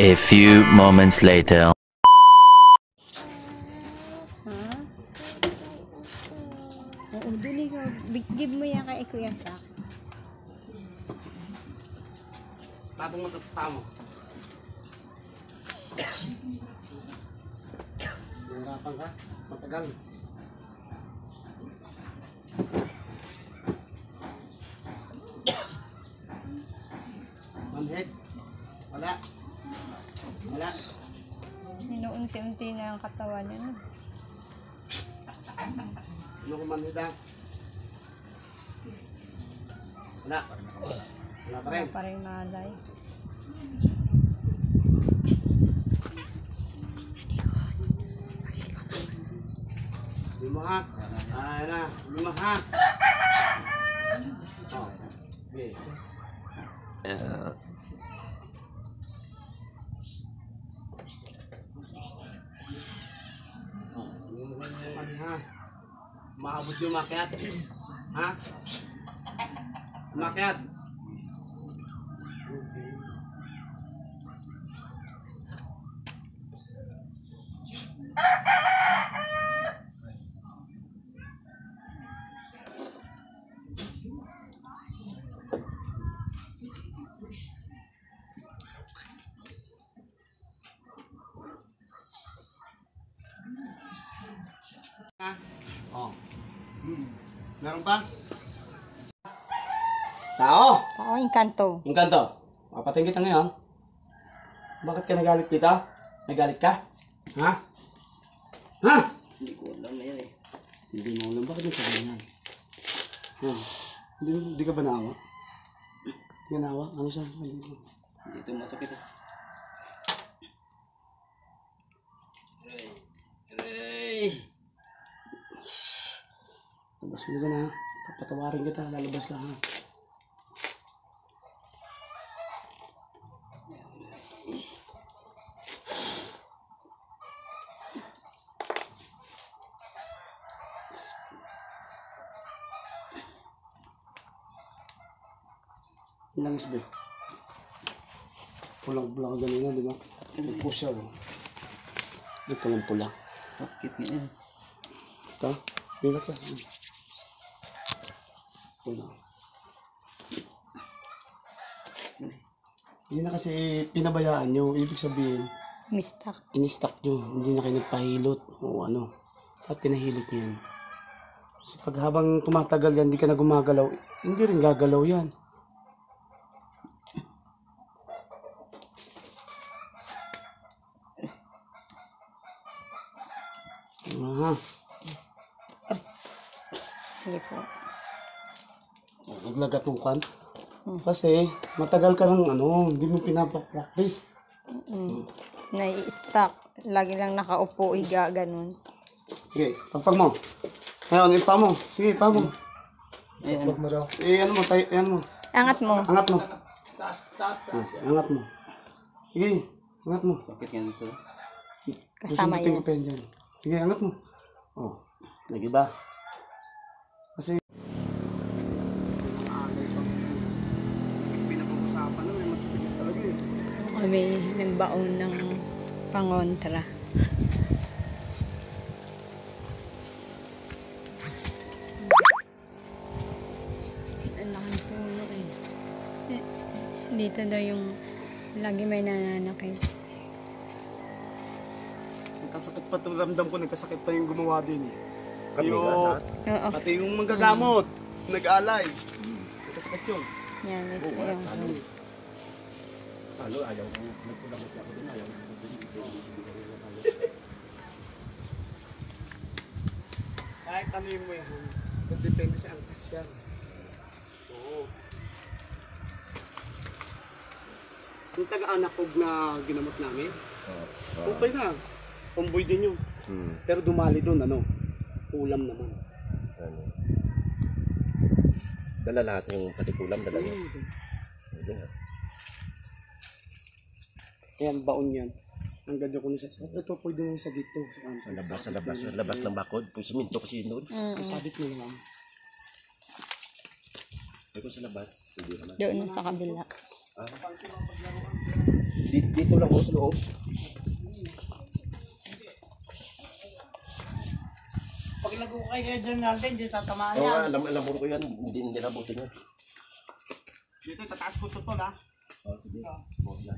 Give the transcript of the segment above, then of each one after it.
A few moments later. Oo, dun ikaw. Give mo yan kay Kuya Sak. Patong mo tamo. Nahirapan ka? Matagal. Manhid? Wala. Wala. Inuunti-unti na ang katawan niya. No? Ano kung manhid ah? Wala. Wala pa rin. Wala pa rin malay. Lima ha. Ayan na. Lima ha. Oh. Okay. Ha? Maabot yung makyat. Ha? Makyat. Oh. Meron pa? Tao! Tao, yung kanto. Yung kanto. Papatingin kita ngayon. Bakit ka nagalit dito? Nagalit ka? Ha? Ha? Hindi ko alam na yan eh. Hindi mo alam. Bakit yung sabi yan? Hindi ka ba naawa? Hindi ka naawa? Ano siya? Hindi ito masakit eh. Aray! Labas ka na ha. Papatawarin kita. Lalabas ka ha. Langis ba? Pulang-pulang ka ganina, di ba? Nag-push siya, oh. Ito lang pula. Sakit nga yan. Ito? Bilat ka. Pula. Hindi na kasi pinabayaan nyo. Ibig sabihin, Mistak. in-stack nyo. Hindi na kayo nagpahilot o ano. At pinahilot nyo yan. Kasi pag habang tumatagal yan, hindi ka na gumagalaw, hindi rin gagalaw yan. Aha. Hindi po. Naglagatukan. Kasi matagal ka ng ano, hindi mo pinapapractice. Nai-stack. Lagi lang nakaupo, higa, ganun. Sige, pagpag mo. Ngayon, ipa mo. Sige, ipa mo. Pagpag mo daw. Ano mo, ano mo. Angat mo. Angat mo. Angat mo. Sige, angat mo. Sakit yan ito. Kasama yun. Sige, angat mo. Oh, nag-iba. Kasi pinag-uusapan na may matitigis talaga eh. Kami nagbaon ng pangontra. Ang laking puno eh. Dito daw yung lagi may nananakit. Nagkasakit pa ito, ramdam ko, nagkasakit pa yung gumawa din eh. Kami Yung, lahat. Oo. pati yung manggagamot, nag-alay. Nagkasakit yun. Yan, ito yung Ano, ayaw ko. Nagpulamot ako din. Ayaw ko. Kahit ano yung mo yan, nagdepende sa angkas yan. Oo. Yung taga-anak ko na ginamot namin, kumpay na. Kumboy din yun. Pero dumali doon, ano, ulam naman. Ano. Dala lahat yung patikulam, dala niya. Kaya ang baon yan. Ang ganda ko nisa. Ito pwede na sa dito. Sa labas ng bakod. Kung siminto kasi yun doon. Sabit mo lang. Ay kung sa labas, hindi naman. doon sa kabila. Dito lang ako sa loob. Pag lago kayo kay General din, hindi tatamaan Oo yan. nga, alam ko yan. Hindi nabutin yan. Dito, tataas ko ito tol ha. Sige. Huwag yan.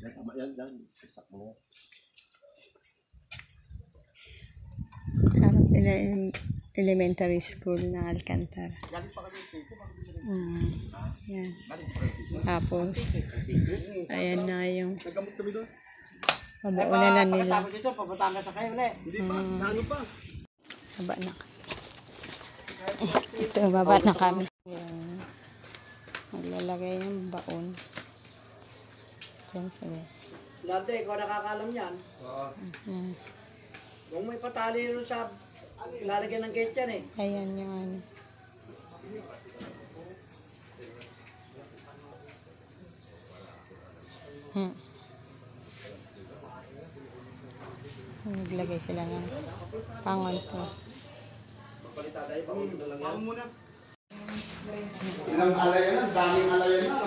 Yan, tama yan. Sakmo na yan. Elementary school ng Alcantara. Galing pa kami dito. Yan. Tapos, ayan na yung Nagamot kami doon. pamuunan na nila. Pagkatapos dito, papunta sa kayo ulit. Hindi pa, sa ano pa? Baba na kami. Ito, baba na kami. Ayan. Maglalagay ng baon. Diyan sa Lante, ikaw nakakalam yan. Oo. Kung may patali rin sa ilalagyan ng gate yan eh. Ayan yung ano. Naglagay sila ng pangonto. Pang muna. Ilang alayan na, daming alayan na.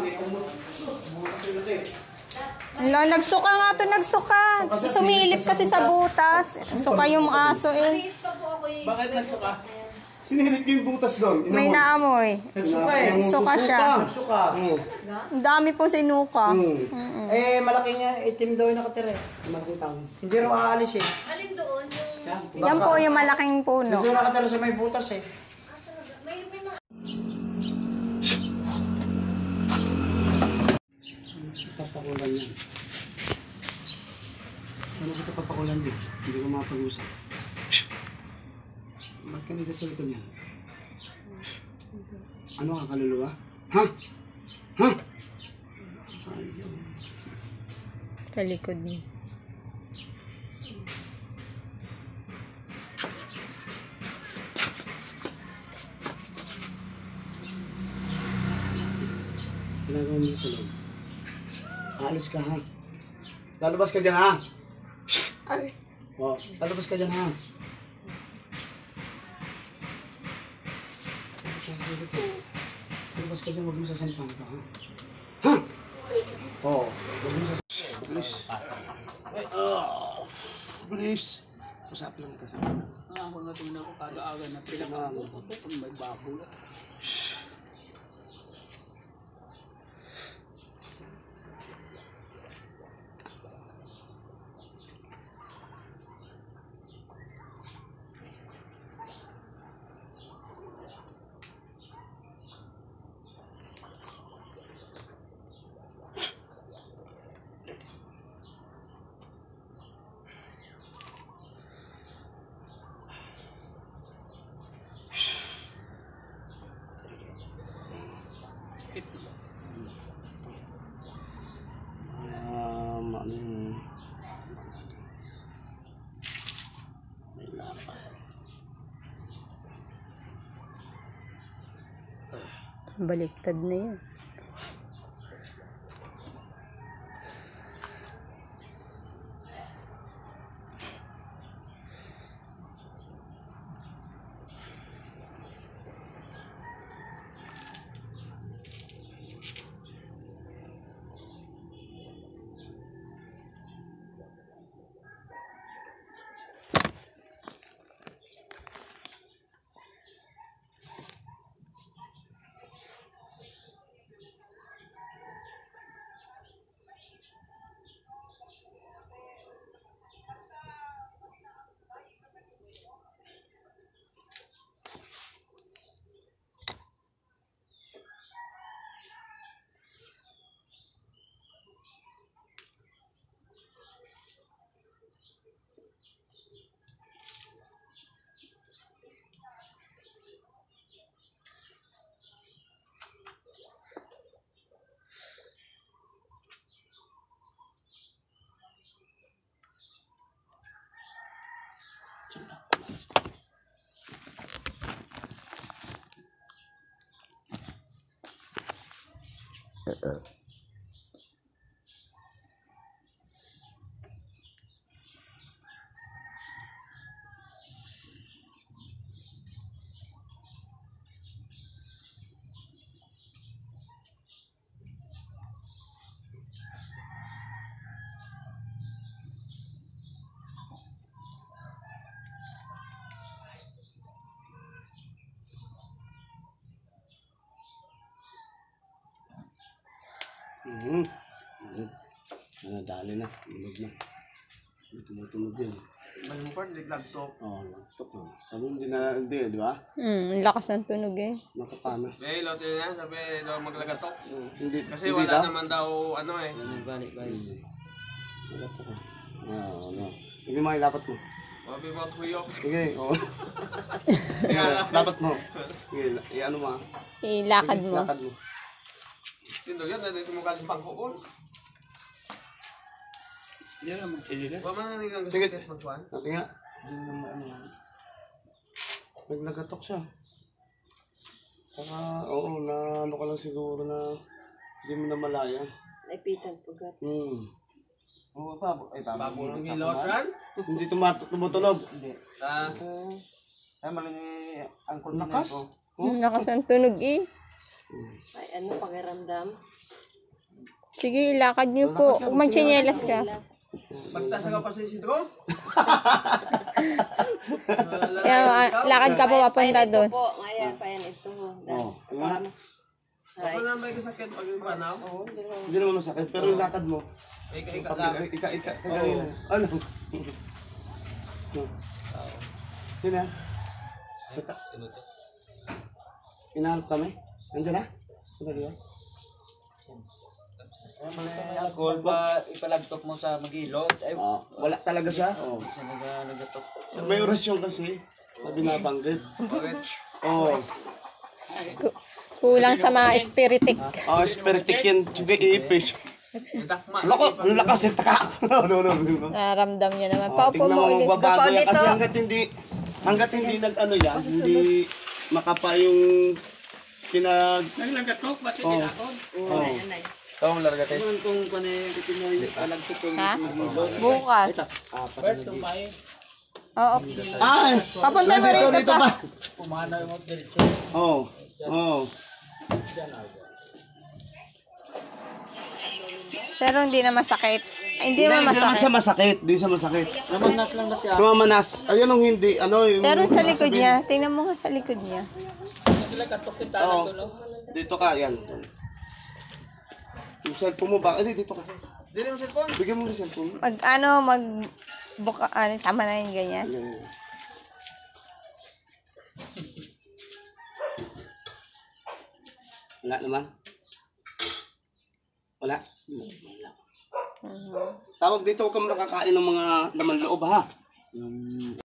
Nagsuka nga to, nagsuka. Sumilip kasi sa butas. Suka yung aso eh. Bakit nagsuka? Sinihilip yung butas doon. May naamoy. Nagsuka eh. Suka siya. Nagsuka. Ang dami po sinuka. Eh, malaking itim daw yung nakatira eh. Magutang. Hindi rin aalis eh. Alin doon yung... Yan po yung malaking puno. Hindi nakatira sa may butas eh. May mga... Papakulan yan. Ano kita papakulan din? Hindi ko mapag-usap. Ba't ka nagsasalit ko niyan? Ano ka, kaluluwa? Ha? Ha? Ayaw. Sa likod niya. Ginagawa mo sa loob. Aalis ka, ha? Lalabas ka dyan, ha? Ay! O, lalabas ka dyan, ha? Lalabas ka dyan, huwag mo sasampan ka, ha? Ha? Oo, huwag mo sasampan. Bilis. Bilis. Usap lang ka sa mga. Ako nga tumina ko kada-aga na pinakago ko to kung may baboy. Ano yung... May lapa. Baliktad na yun. Dali na. Tulog na. Tumutunog yun. Malimupad, laptop. Oo, laptop na. Sabi hindi na, hindi, di ba? Lakas ng tunog eh. Nakapana. Eh, lote na, sabi daw maglagatok. Hindi, Kasi hindi wala daw. naman daw, ano eh. Laptop ko. Ano. Sige mo, ilapat mo. Wabi mo tuyok. Sige, oo. Sige, lapat mo. Sige, ano mo. Ilakad Sige, mo. lakad mo. Sino yun, dito mo galing pangkukon. Hindi na magkilala. Huwag mo na nang gusto Sige. kasi magsuan. Natin nga. Naglagatok siya. Saka, oo, na ano ka lang siguro na hindi mo na malaya. Naipitan pagkat. Oo, babo. Ay, babo. Bago ng hilotran. Hindi tumutunog. Sa... Lakas. Lakas ng tunog eh. Ay, ano, pakiramdam? Sige, ilakad niyo po. Kung magsinyelas ka. Pagtasa ka pa sa sitro? Lakad ka po papunta doon. Po, ngayon, payan ito. Oo. Nga. Ako na may kasakit pag yung panaw. Hindi naman masakit, pero yung lakad mo. Ika-ika lang. Ika, kaganina. Ano? Yun na. Inahalap kami? Nandiyan na? Sandali ba? Alcohol pa ipalagtok mo sa magilot. Ay, Wala talaga siya. sa nagagatok. Sa may orasyon kasi, na binabanggit. Bakit? Oo. Kulang sa mga espiritik. Spiritik yan. Sige, iipis. Dakma. Loko, ang lakas yung taka. No. Naramdam niya naman. Paupo Tingnan mo mo, ulit. magbabago yan. Dito. Kasi hanggat hindi nag-ano yan, hindi makapa yung Naglagatok, ba't Oo. Oo. Oo, larga tayo. Kung panikitin mo yung palagtok ko Ha? sa magilot. Bukas. Oo. Ay! Papunta mo Dito, rito dito pa. pa. Pumanaw mo diretso. Oo. Oo. Pero hindi na masakit. Ay, hindi Hindi naman naman siya masakit. masakit. Hindi siya masakit. Namanas lang na siya. Tumamanas. Ayun ang hindi. Ano yung... Pero sa likod niya, tingnan mo nga sa likod niya. Oo. Dito ka, yan. Yung cellphone mo ba? Ay, dito ka. Dili mo cellphone. Bigyan mo yung cellphone. Tama na yung ganyan. Yan. Wala naman. Wala. Wala. Tawag dito, huwag kang nakakain ng mga laman loob ha.